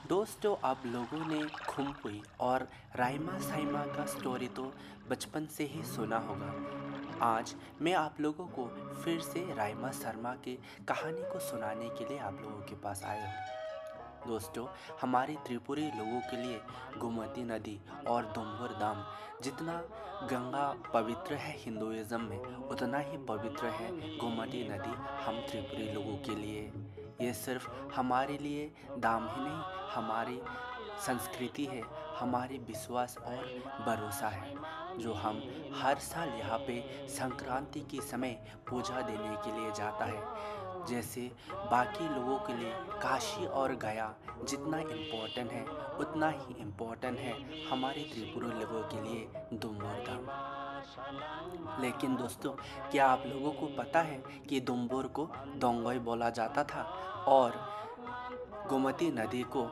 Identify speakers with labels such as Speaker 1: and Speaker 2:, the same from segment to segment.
Speaker 1: दोस्तों, आप लोगों ने खुम्पुई और राइमा साइमा का स्टोरी तो बचपन से ही सुना होगा। आज मैं आप लोगों को फिर से राइमा शर्मा की कहानी को सुनाने के लिए आप लोगों के पास आया हूँ। दोस्तों, हमारे त्रिपुरी लोगों के लिए गोमती नदी और दोम्बर धाम जितना गंगा पवित्र है हिंदुइज्म में, उतना ही पवित्र है गोमती नदी हम त्रिपुरी लोगों के लिए। ये सिर्फ हमारे लिए दाम ही नहीं, हमारी संस्कृति है, हमारी विश्वास और भरोसा है, जो हम हर साल यहाँ पे संक्रांति के समय पूजा देने के लिए जाता है। जैसे बाकी लोगों के लिए काशी और गया जितना इम्पोर्टेंट है, उतना ही इम्पोर्टेंट है हमारे त्रिपुरा लोगों के लिए दुम्बर धाम। लेकिन दोस्तों, क्या आप लोगों को पता है कि दुम्बर को दोंगई बोला जाता था और गोमती नदी को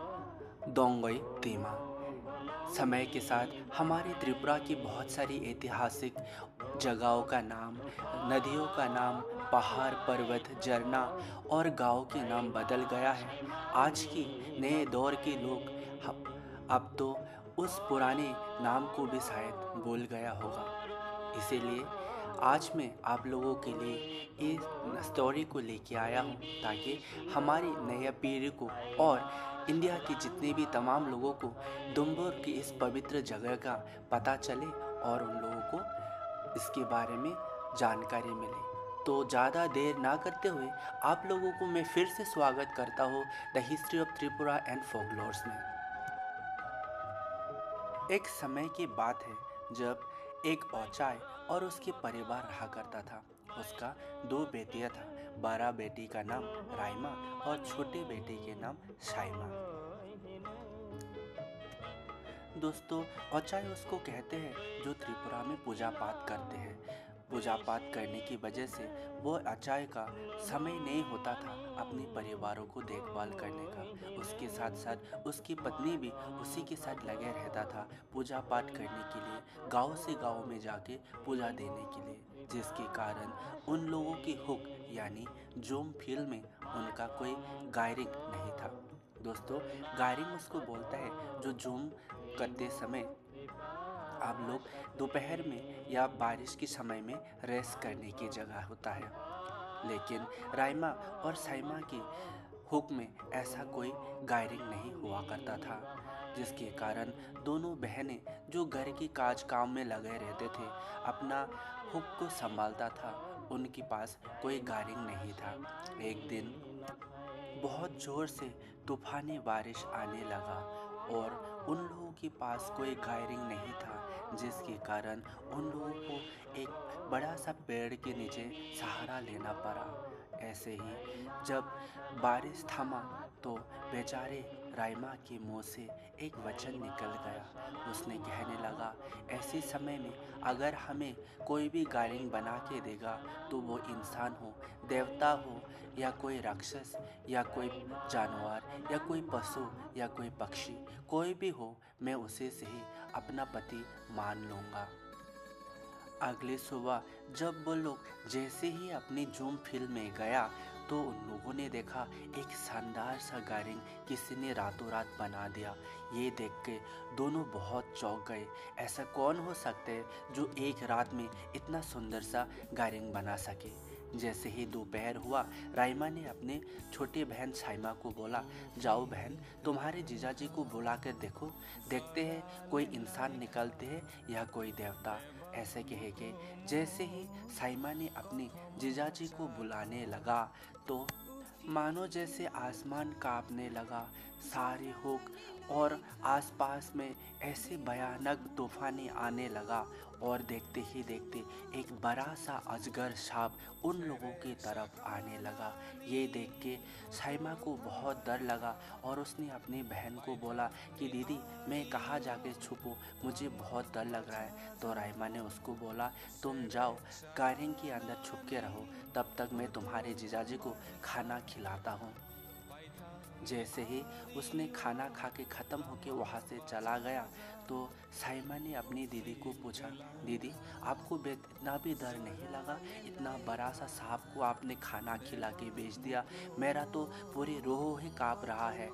Speaker 1: दोंगई तीमा। समय के साथ हमारे त्रिपुरा की बहुत सारी ऐतिहासिक जगहों का नाम, नदियों का नाम, पहाड़, पर्वत, झरना और गांव के नाम बदल गया है। आज की नए दौर के लोग अब तो उस पुराने नाम को भी शायद भूल गया होगा। इसीलिए आज मैं आप लोगों के लिए इस स्टोरी को लेके आया हूँ, ताकि हमारी नई पीढ़ी को और इंडिया के जितने भी तमाम लोगों को दुम्बर की इस पवित्र जगह का पता चले और उन लोगों को इसके बारे में जानकारी मिले। तो ज़्यादा देर ना करते हुए आप लोगों को मैं फिर से स्वागत करता हूँ the history of Tripura and folklores में। एक समय की बात है जब एक औचाई और उसके परिवार रहा करता था। उसका दो बेटियां था। बड़ा बेटी का नाम राइमा और छोटे बेटे के नाम साइमा। दोस्तों, औचाई उसको कहते हैं जो त्रिपुरा में पूजा पाठ करते हैं। पूजा पाठ करने की वजह से वो औचाई का समय नहीं होता था अपने परिवारों को देखभाल करने का। उसके साथ साथ उसकी पत्नी भी उसी के साथ लगे रहता था पूजा पाठ करने के लिए, गांव से गांव में जाके पूजा देने के लिए, जिसके कारण उन लोगों की हुक यानी जोम फील्ड में उनका कोई गायरिंग नहीं था। दोस्तों, गायरिंग उसको बोलता है जो जूम करते समय आप लोग दोपहर में या बारिश के समय में रेस्ट करने की जगह होता है। लेकिन राइमा और साइमा की हुक में ऐसा कोई गायरिंग नहीं हुआ करता था, जिसके कारण दोनों बहनें जो घर की काज काम में लगे रहते थे, अपना हुक को संभालता था, उनके पास कोई गायरिंग नहीं था। एक दिन बहुत ज़ोर से तूफानी बारिश आने लगा और उन लोगों के पास कोई गायरिंग नहीं था, जिसके कारण उन लोगों को एक बड़ा सा पेड़ के नीचे सहारा लेना पड़ा। ऐसे ही जब बारिश थमा तो बेचारे राइमा के मुंह से एक वचन निकल गया। उसने कहने लगा, ऐसे समय में अगर हमें कोई भी गायरिंग बना के देगा तो वो इंसान हो, देवता हो, या कोई राक्षस, या कोई जानवर, या कोई पशु, या कोई पक्षी, कोई भी हो, मैं उसे से ही अपना पति मान लूँगा। अगले सुबह जब वो लोग जैसे ही अपनी जूम फील्ड में गया तो उन लोगों ने देखा एक शानदार सा गायरिंग किसी ने रातों रात बना दिया। ये देख के दोनों बहुत चौंक गए। ऐसा कौन हो सकता है जो एक रात में इतना सुंदर सा गायरिंग बना सके। जैसे ही दोपहर हुआ, राइमा ने अपने छोटी बहन साइमा को बोला, जाओ बहन, तुम्हारे जीजाजी को बुला कर देखो, देखते हैं कोई इंसान निकलते हैं या कोई देवता। ऐसे कहे के जैसे ही साइमा ने अपने जीजाजी को बुलाने लगा तो मानो जैसे आसमान कांपने लगा। सारे हुक और आसपास में ऐसे भयानक तूफानी आने लगा और देखते ही देखते एक बड़ा सा अजगर सांप उन लोगों की तरफ आने लगा। ये देख के साइमा को बहुत डर लगा और उसने अपनी बहन को बोला कि दीदी, मैं कहाँ जाके छुपूं, मुझे बहुत डर लग रहा है। तो राइमा ने उसको बोला, तुम जाओ गायरिंग के अंदर छुप के रहो, तब तक मैं तुम्हारे जीजाजी को खाना खिलाता हूँ। जैसे ही उसने खाना खा के ख़त्म होके वहाँ से चला गया तो साइमा ने अपनी दीदी को पूछा, दीदी आपको इतना भी डर नहीं लगा? इतना बड़ा सा सांप को आपने खाना खिला के भेज दिया, मेरा तो पूरी रूह ही काँप रहा है।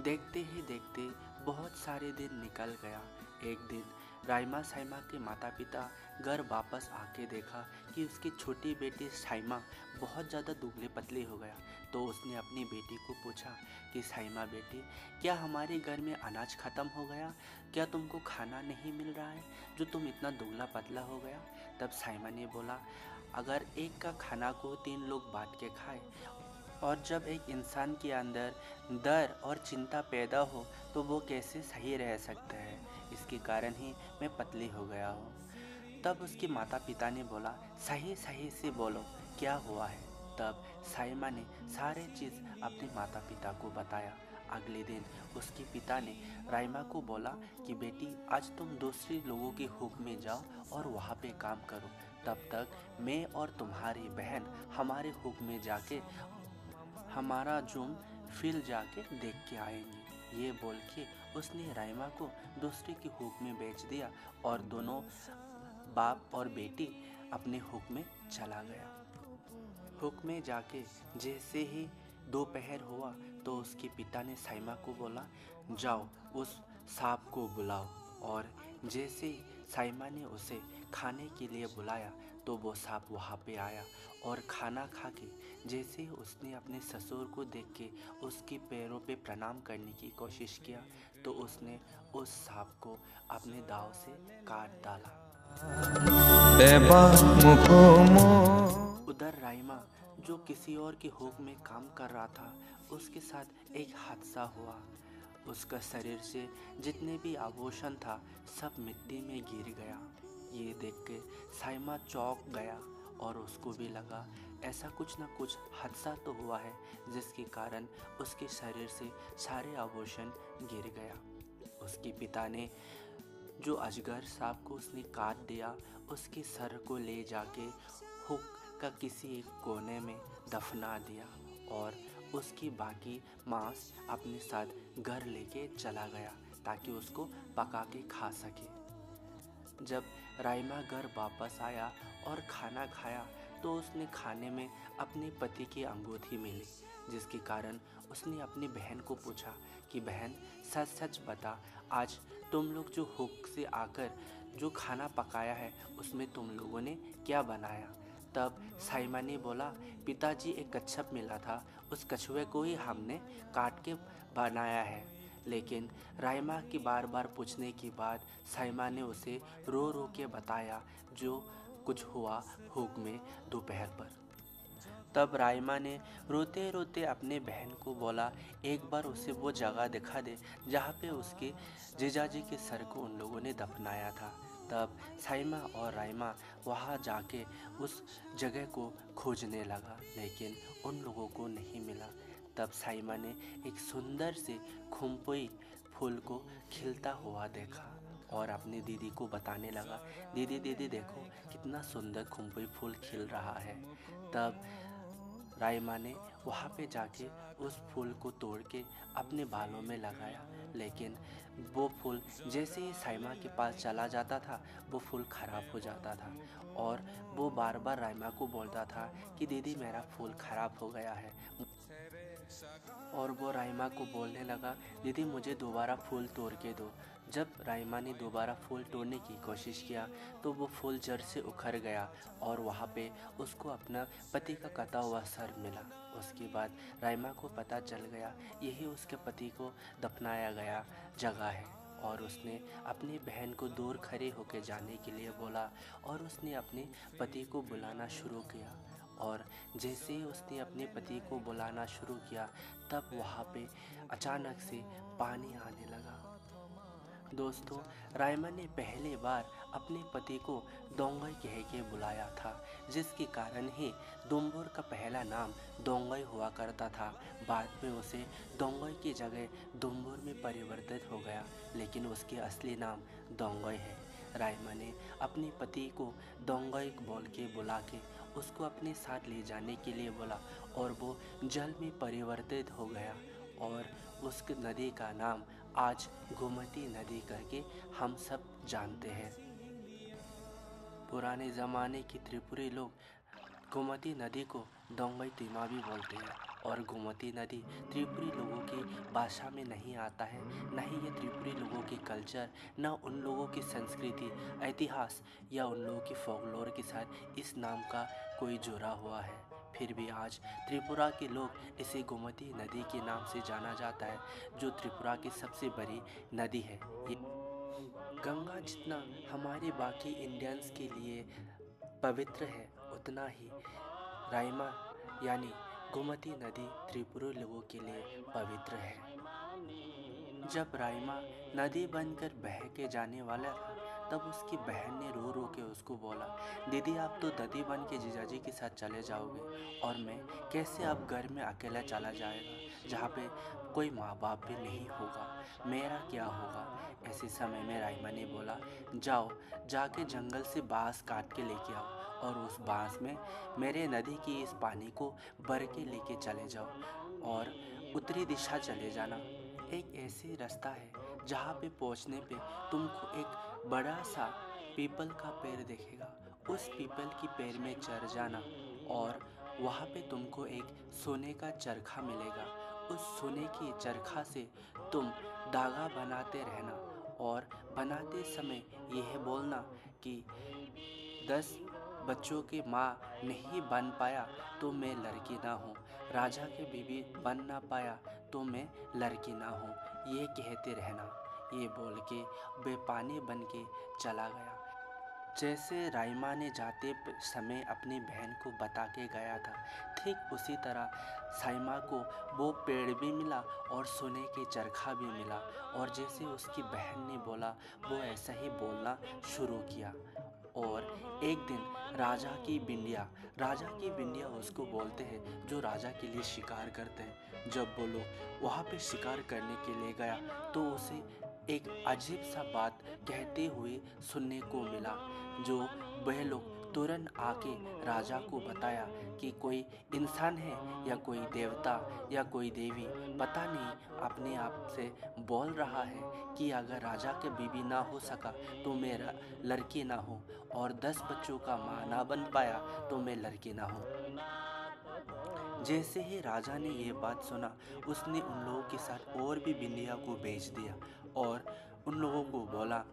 Speaker 1: देखते ही देखते बहुत सारे दिन निकल गया। एक दिन राइमा साइमा के माता पिता घर वापस आके देखा कि उसकी छोटी बेटी साइमा बहुत ज़्यादा दुबले पतले हो गया। तो उसने अपनी बेटी को पूछा कि साइमा बेटी, क्या हमारे घर में अनाज ख़त्म हो गया? क्या तुमको खाना नहीं मिल रहा है जो तुम इतना दुबला पतला हो गया? तब साइमा ने बोला, अगर एक का खाना को 3 लोग बांट के खाए और जब एक इंसान के अंदर डर और चिंता पैदा हो तो वो कैसे सही रह सकता है। इसके कारण ही मैं पतली हो गया हूँ। तब उसके माता पिता ने बोला, सही सही से बोलो क्या हुआ है। तब साइमा ने सारे चीज़ अपने माता पिता को बताया। अगले दिन उसके पिता ने राइमा को बोला कि बेटी, आज तुम दूसरे लोगों के हुक्म में जाओ और वहाँ पे काम करो। तब तक मैं और तुम्हारी बहन हमारे हुक्म में जाके हमारा जूम फील्ड जाके देख के आएंगे। ये बोल के उसने राइमा को दूसरे की हुक में बेच दिया और दोनों बाप और बेटी अपने हुक में चला गया। हुक में जाके जैसे ही दोपहर हुआ तो उसके पिता ने साइमा को बोला, जाओ उस सांप को बुलाओ। और जैसे ही साइमा ने उसे खाने के लिए बुलाया तो वो सांप वहाँ पे आया और खाना खा के जैसे ही उसने अपने ससुर को देख के उसके पैरों पे प्रणाम करने की कोशिश किया तो उसने उस सांप को अपने दाव से काट डाला। उधर राइमा जो किसी और के हुक में काम कर रहा था, उसके साथ एक हादसा हुआ। उसका शरीर से जितने भी आभूषण था सब मिट्टी में गिर गया। ये देख के साइमा चौंक गया और उसको भी लगा ऐसा कुछ ना कुछ हादसा तो हुआ है जिसके कारण उसके शरीर से सारे आभूषण गिर गया। उसके पिता ने जो अजगर सांप को उसने काट दिया उसके सर को ले जाके हुक का किसी एक कोने में दफना दिया और उसकी बाकी मांस अपने साथ घर लेके चला गया ताकि उसको पका के खा सके। जब राइमा घर वापस आया और खाना खाया तो उसने खाने में अपने पति की अंगूठी मिली, जिसके कारण उसने अपनी बहन को पूछा कि बहन, सच सच बता, आज तुम लोग जो हुक से आकर जो खाना पकाया है उसमें तुम लोगों ने क्या बनाया? तब साइमा ने बोला, पिताजी एक कच्छप मिला था, उस कछुए को ही हमने काट के बनाया है। लेकिन राइमा की बार बार पूछने के बाद साइमा ने उसे रो रो के बताया जो कुछ हुआ हुक में दोपहर पर। तब राइमा ने रोते रोते अपने बहन को बोला, एक बार उसे वो जगह दिखा दे जहाँ पे उसके जीजाजी के सर को उन लोगों ने दफनाया था। तब साइमा और राइमा वहाँ जाके उस जगह को खोजने लगा, लेकिन उन लोगों को नहीं मिला। तब साइमा ने एक सुंदर से खुम्पुई फूल को खिलता हुआ देखा और अपनी दीदी को बताने लगा, दीदी दीदी देखो कितना सुंदर खुम्पुई फूल खिल रहा है। तब राइमा ने वहाँ पे जाके उस फूल को तोड़ के अपने बालों में लगाया, लेकिन वो फूल जैसे ही साइमा के पास चला जाता था वो फूल खराब हो जाता था और वो बार बार राइमा को बोलता था कि दीदी मेरा फूल खराब हो गया है। और वो राइमा को बोलने लगा, दीदी मुझे दोबारा फूल तोड़ के दो। जब राइमा ने दोबारा फूल तोड़ने की कोशिश किया तो वो फूल जड़ से उखड़ गया और वहाँ पे उसको अपना पति का कटा हुआ सर मिला। उसके बाद राइमा को पता चल गया यही उसके पति को दफनाया गया जगह है और उसने अपनी बहन को दूर खड़े होकर जाने के लिए बोला और उसने अपने पति को बुलाना शुरू किया। और जैसे ही उसने अपने पति को बुलाना शुरू किया तब वहाँ पे अचानक से पानी आने लगा। दोस्तों, राइमा ने पहली बार अपने पति को दोंगई कह के बुलाया था, जिसके कारण ही दुम्बुर का पहला नाम दोंगई हुआ करता था। बाद में उसे दोंगई की जगह दुम्बुर में परिवर्तित हो गया, लेकिन उसकी असली नाम दोंगई है। राइमा ने अपने पति को दोंगई बोल के बुला के उसको अपने साथ ले जाने के लिए बोला और वो जल में परिवर्तित हो गया और उस नदी का नाम आज गोमती नदी करके हम सब जानते हैं। पुराने ज़माने के त्रिपुरी लोग गोमती नदी को दोंगई तीमा भी बोलते हैं और गोमती नदी त्रिपुरी लोगों की भाषा में नहीं आता है, न ही ये त्रिपुरी लोगों की कल्चर, न उन लोगों की संस्कृति, इतिहास या उन लोगों की फोकलोर के साथ इस नाम का कोई जुड़ा हुआ है। फिर भी आज त्रिपुरा के लोग इसे गोमती नदी के नाम से जाना जाता है, जो त्रिपुरा की सबसे बड़ी नदी है। ये गंगा जितना हमारे बाकी इंडियंस के लिए पवित्र है, उतना ही राइमा यानी गोमती नदी त्रिपुरा लोगों के लिए पवित्र है। जब राइमा नदी बनकर बह के जाने वाला था, तब उसकी बहन ने रो रो के उसको बोला, दीदी आप तो नदी बन के जीजाजी के साथ चले जाओगे और मैं कैसे अब घर में अकेला चला जाएगा जहाँ पे कोई माँ बाप भी नहीं होगा, मेरा क्या होगा। ऐसे समय में राइमा ने बोला, जाओ जाके जंगल से बांस काट के लेके आओ और उस बांस में मेरे नदी की इस पानी को भर के लेके चले जाओ और उत्तरी दिशा चले जाना। एक ऐसी रास्ता है जहाँ पे पहुँचने पे तुमको एक बड़ा सा पीपल का पेड़ दिखेगा, उस पीपल की पेड़ में चढ़ जाना और वहाँ पे तुमको एक सोने का चरखा मिलेगा। उस सोने की चरखा से तुम धागा बनाते रहना और बनाते समय यह बोलना कि 10 बच्चों की माँ नहीं बन पाया तो मैं लड़की ना हूँ, राजा के बीवी बन ना पाया तो मैं लड़की ना हूँ, ये कहते रहना। ये बोल के वे पानी बन के चला गया। जैसे राइमा ने जाते समय अपनी बहन को बता के गया था, ठीक उसी तरह साइमा को वो पेड़ भी मिला और सोने के चरखा भी मिला, और जैसे उसकी बहन ने बोला वो ऐसा ही बोलना शुरू किया। और एक दिन राजा की बिंडिया उसको बोलते हैं, जो राजा के लिए शिकार करते हैं। जब वो लोग वहाँ पे शिकार करने के लिए गया तो उसे एक अजीब सा बात कहते हुए सुनने को मिला, जो वह लोग तुरंत आके राजा को बताया कि कोई इंसान है या कोई देवता या कोई देवी, पता नहीं, अपने आप से बोल रहा है कि अगर राजा के बीवी ना हो सका तो मेरा लड़की ना हो, और 10 बच्चों का माँ ना बन पाया तो मैं लड़की ना हूँ। जैसे ही राजा ने ये बात सुना, उसने उन लोगों के साथ और भी बिंदिया को भेज दिया और उन लोगों को बोला,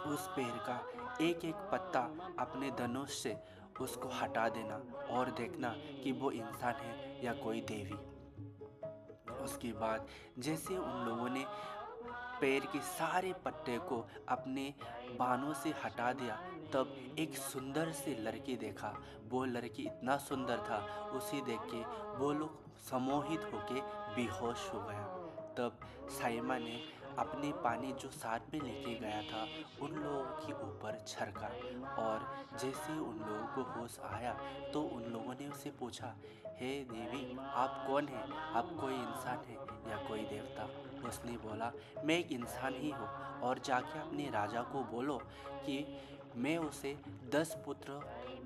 Speaker 1: उस पेड़ का एक एक पत्ता अपने धनुष से उसको हटा देना और देखना कि वो इंसान है या कोई देवी। उसके बाद जैसे उन लोगों ने पेड़ के सारे पत्ते को अपने बानों से हटा दिया, तब एक सुंदर सी लड़की देखा। वो लड़की इतना सुंदर था, उसे देख के वो लोग सम्मोहित होके बेहोश हो गया। तब साइमा ने अपने पानी जो साथ में लेके गया था उन लोगों के ऊपर छड़का, और जैसे उन लोगों को होश आया तो उन लोगों ने उससे पूछा, हे देवी आप कौन हैं, आप कोई इंसान हैं या कोई देवता। उसने बोला, मैं एक इंसान ही हूँ, और जाके अपने राजा को बोलो कि मैं उसे 10 पुत्र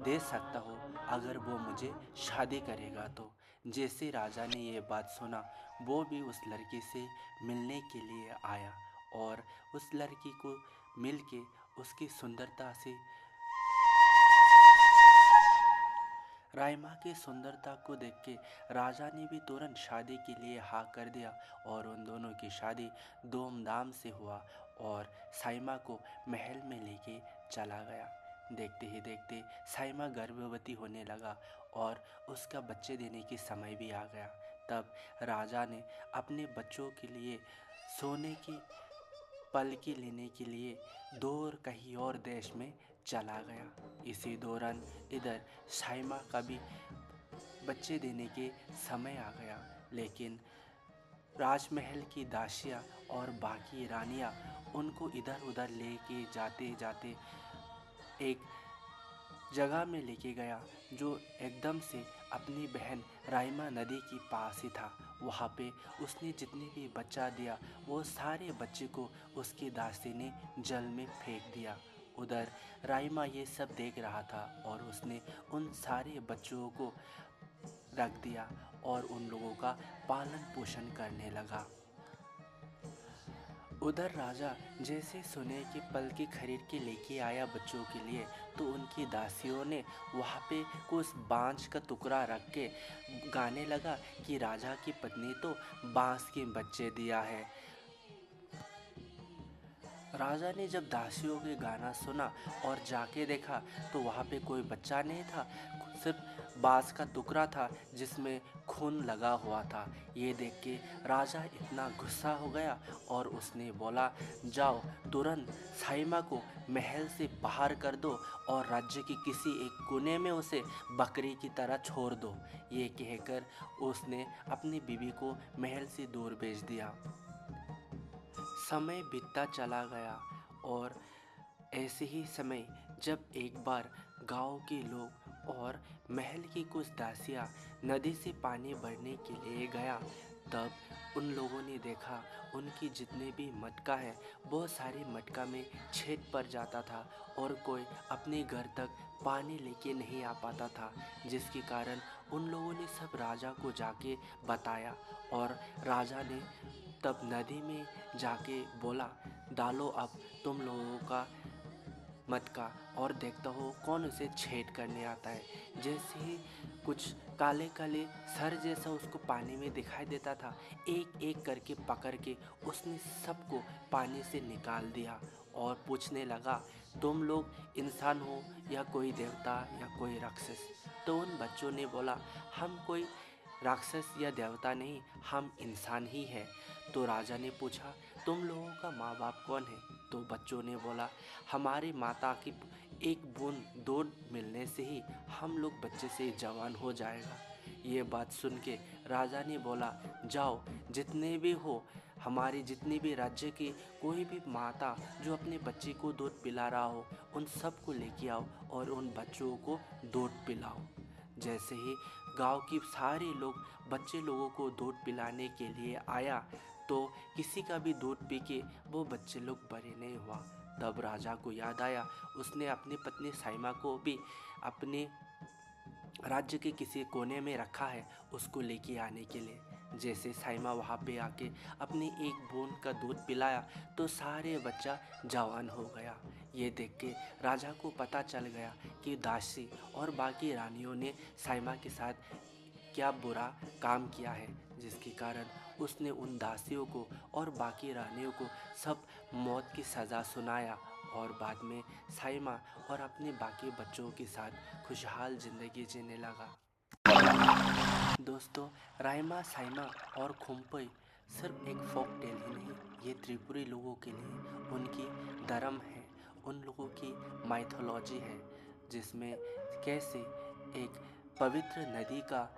Speaker 1: दे सकता हूँ अगर वो मुझे शादी करेगा तो। जैसे राजा ने ये बात सुना, वो भी उस लड़की से मिलने के लिए आया और उस लड़की को मिल के उसकी सुंदरता से राइमा की सुंदरता को देख के राजा ने भी तुरंत शादी के लिए हाँ कर दिया, और उन दोनों की शादी धूमधाम से हुआ और साइमा को महल में लेके चला गया। देखते ही देखते साइमा गर्भवती होने लगा और उसका बच्चे देने की समय भी आ गया। तब राजा ने अपने बच्चों के लिए सोने की पलकी लेने के लिए दूर कहीं और देश में चला गया। इसी दौरान इधर साइमा का भी बच्चे देने के समय आ गया, लेकिन राजमहल की दासियाँ और बाकी रानियाँ उनको इधर उधर लेके जाते जाते एक जगह में लेके गया, जो एकदम से अपनी बहन राइमा नदी के पास ही था। वहाँ पे उसने जितने भी बच्चा दिया वो सारे बच्चे को उसकी दासी ने जल में फेंक दिया। उधर राइमा ये सब देख रहा था और उसने उन सारे बच्चों को रख दिया और उन लोगों का पालन पोषण करने लगा। उधर राजा जैसे सोने के पलकी खरीद के लेके आया बच्चों के लिए, तो उनकी दासियों ने वहाँ पे कुछ बांस का टुकड़ा रख के गाने लगा कि राजा की पत्नी तो बांस के बच्चे दिया है। राजा ने जब दासियों के गाना सुना और जाके देखा तो वहाँ पे कोई बच्चा नहीं था, सिर्फ बांस का टुकड़ा था जिसमें खून लगा हुआ था। ये देख के राजा इतना गुस्सा हो गया और उसने बोला, जाओ तुरंत साइमा को महल से बाहर कर दो और राज्य के किसी एक कोने में उसे बकरी की तरह छोड़ दो। ये कहकर उसने अपनी बीवी को महल से दूर भेज दिया। समय बीतता चला गया और ऐसे ही समय जब एक बार गांव के लोग और महल की कुछ दासियां नदी से पानी भरने के लिए गया, तब उन लोगों ने देखा उनकी जितने भी मटका है बहुत सारे मटका में छेद पड़ जाता था और कोई अपने घर तक पानी लेके नहीं आ पाता था, जिसके कारण उन लोगों ने सब राजा को जाके बताया और राजा ने तब नदी में जाके बोला, डालो अब तुम लोगों का मटका और देखता हो कौन उसे छेद करने आता है। जैसे ही कुछ काले काले सर जैसा उसको पानी में दिखाई देता था, एक एक करके पकड़ के उसने सबको पानी से निकाल दिया और पूछने लगा, तुम लोग इंसान हो या कोई देवता या कोई राक्षस? तो उन बच्चों ने बोला, हम कोई राक्षस या देवता नहीं, हम इंसान ही हैं। तो राजा ने पूछा, तुम लोगों का माँ बाप कौन है? तो बच्चों ने बोला, हमारी माता की एक बूंद दूध मिलने से ही हम लोग बच्चे से जवान हो जाएगा। ये बात सुन के राजा ने बोला, जाओ जितने भी हो, हमारी जितनी भी राज्य की कोई भी माता जो अपने बच्चे को दूध पिला रहा हो, उन सब को लेके आओ और उन बच्चों को दूध पिलाओ। जैसे ही गांव की सारे लोग बच्चे लोगों को दूध पिलाने के लिए आया, तो किसी का भी दूध पी के वो बच्चे लोग बड़े नहीं हुआ। तब राजा को याद आया, उसने अपनी पत्नी साइमा को भी अपने राज्य के किसी कोने में रखा है उसको लेके आने के लिए। जैसे साइमा वहाँ पे आके अपनी एक बूंद का दूध पिलाया तो सारे बच्चा जवान हो गया। ये देख के राजा को पता चल गया कि दासी और बाकी रानियों ने साइमा के साथ क्या बुरा काम किया है, जिसके कारण उसने उन दासियों को और बाकी रानियों को सब मौत की सज़ा सुनाया और बाद में साइमा और अपने बाकी बच्चों के साथ खुशहाल ज़िंदगी जीने लगा। दोस्तों, राइमा, साइमा और खुम्पई सिर्फ एक फोक टेल ही नहीं, ये त्रिपुरी लोगों के लिए उनकी धर्म है, उन लोगों की माइथोलॉजी है, जिसमें कैसे एक पवित्र नदी का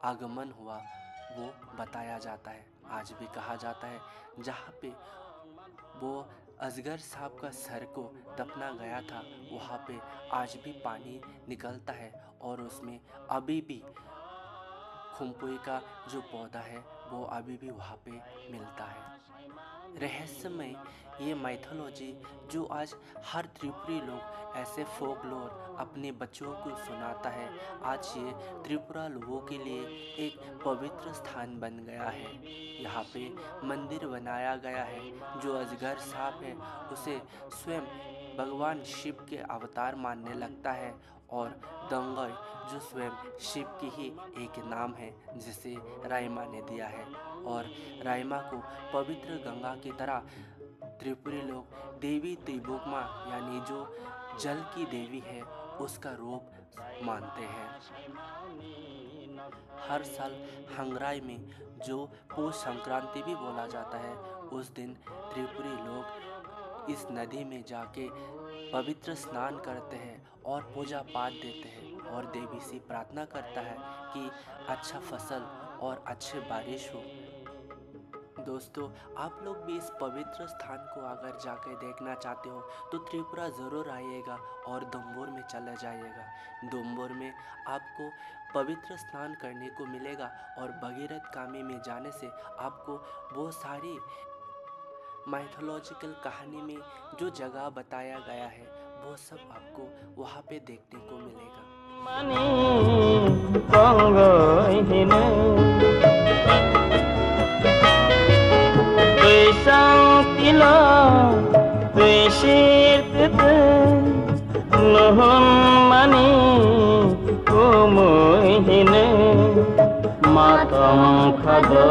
Speaker 1: आगमन हुआ वो बताया जाता है। आज भी कहा जाता है जहाँ पे वो असगर साहब का सर को दफना गया था, वहाँ पे आज भी पानी निकलता है और उसमें अभी भी खुम्पुई का जो पौधा है वो अभी भी वहाँ पे मिलता है। रहस्यमय ये माइथोलॉजी जो आज हर त्रिपुरी लोग ऐसे फोक लोर अपने बच्चों को सुनाता है, आज ये त्रिपुरा लोगों के लिए एक पवित्र स्थान बन गया है। यहाँ पे मंदिर बनाया गया है। जो अजगर सांप है उसे स्वयं भगवान शिव के अवतार मानने लगता है और दंगल जो स्वयं शिव की ही एक नाम है जिसे राइमा ने दिया है। और राइमा को पवित्र गंगा की तरह त्रिपुरी लोग देवी त्रिभुवमा यानी जो जल की देवी है उसका रूप मानते हैं। हर साल हंगराई में जो पौष संक्रांति भी बोला जाता है, उस दिन त्रिपुरी लोग इस नदी में जाके पवित्र स्नान करते हैं और पूजा पाठ देते हैं और देवी से प्रार्थना करता है कि अच्छा फसल और अच्छे बारिश हो। दोस्तों, आप लोग भी इस पवित्र स्थान को अगर जाकर देखना चाहते हो तो त्रिपुरा ज़रूर आइएगा और दम्बोर में चला जाइएगा। दम्बोर में आपको पवित्र स्नान करने को मिलेगा और भगीरथ कामी में जाने से आपको बहुत सारी माइथोलॉजिकल कहानी में जो जगह बताया गया है वो सब आपको वहाँ पे देखने को मिलेगा।
Speaker 2: Sang ilo Bishirtite Nuhun mani Umuhine Matam khado